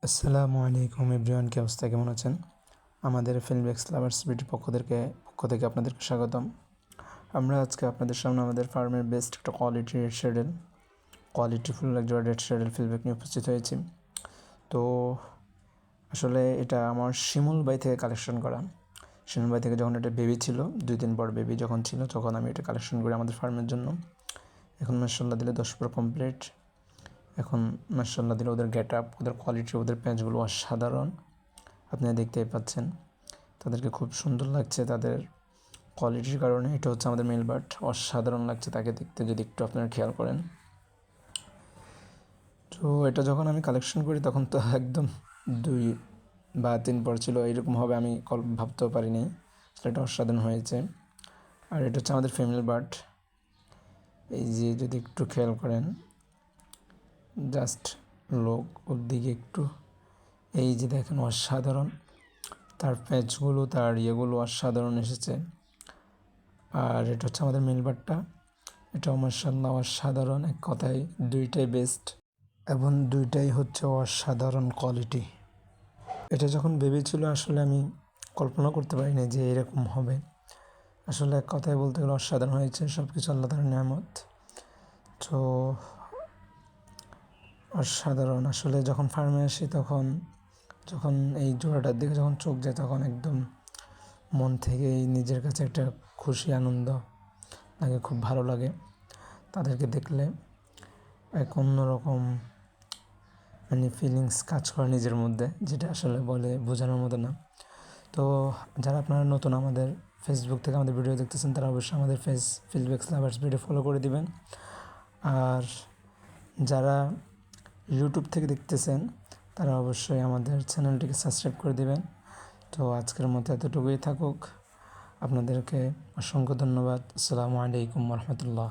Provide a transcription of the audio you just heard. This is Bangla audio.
আসসালামু আলাইকুম এভরিওয়ান, কি অবস্থা, কেমন আছেন? আমাদের ফিল্মবেক্স লাভার্স বিউটি পক্ষ থেকে আপনাদেরকে স্বাগতম। আমরা আজকে আপনাদের সামনে আমাদের ফার্মের বেস্ট একটা কোয়ালিটিফুল একজোড়া রেড শ্যাডেল ফিল্মবেক নিয়ে উপস্থিত হয়েছি। তো আসলে এটা আমার শিমুল ভাই থেকে কালেকশন করা। শিমুল ভাই থেকে যখন এটা বেবি ছিল, 2 দিন পর বেবি যখন ছিল, তখন আমি এটা কালেকশন করি আমাদের ফার্মের জন্য। এখন মাশাআল্লাহ দিলে 10 পুরো কমপ্লিট। এখন মাশাআল্লাহ দিলে ওদের গেট আপ, ওদের কোয়ালিটি, ওদের প্যাঁচগুলো অসাধারণ। আপনারা দেখতেই পাচ্ছেন, তাদেরকে খুব সুন্দর লাগছে। তাদের কোয়ালিটির কারণে এটা হচ্ছে আমাদের মেল বার্ড, অসাধারণ লাগছে তাকে দেখতে, যদি একটু আপনারা খেয়াল করেন। তো এটা যখন আমি কালেকশন করি তখন তো একদম 2 বা 3 পর ছিল, এইরকম হবে আমি ভাবতেও পারিনি। এটা অসাধারণ হয়েছে। আর এটা হচ্ছে আমাদের ফিমেল বার্ড। এই যে যদি একটু খেয়াল করেন, জাস্ট লোক ওর দিকে একটু, এই যে দেখেন অসাধারণ, তার প্যাচগুলো, তার ইয়েগুলো অসাধারণ এসেছে। আর এটা হচ্ছে আমাদের মেল বার্ডটা, এটাও মাশাআল্লাহ অসাধারণ। এক কথায় দুইটাই বেস্ট এবং দুইটাই হচ্ছে অসাধারণ কোয়ালিটি। এটা যখন বেবি ছিল আসলে আমি কল্পনা করতে পারিনি যে এরকম হবে। আসলে এক কথায় বলতে গেলে অসাধারণ হয়েছে, সব কিছু আল্লাহ তাআলার নিয়ামত। তো অসাধারণ আসলে যখন ফার্মে আসি তখন, যখন এই জোড়াটার দিকে যখন চোখ যায়, তখন একদম মন থেকেই নিজের কাছে একটা খুশি, আনন্দ লাগে, খুব ভালো লাগে তাদেরকে দেখলে। এক অন্যরকম ফিলিংস কাজ করে নিজের মধ্যে, যেটা আসলে বলে বোঝানোর মতো না। তো যারা আপনারা নতুন আমাদের ফেসবুক থেকে আমাদের ভিডিও দেখতেছেন, তারা অবশ্যই আমাদের ফিল্মবেক্স লাভার্স ভিডিও ফলো করে দিবেন। আর যারা ইউটিউব থেকে দেখতেছেন, তারা অবশ্যই আমাদের চ্যানেলটিকে সাবস্ক্রাইব করে দিবেন। তো আজকের মতো এতটুকুই থাকুক। আপনাদেরকে অসংখ্য ধন্যবাদ। আসসালামু আলাইকুম রহমতুল্লাহ।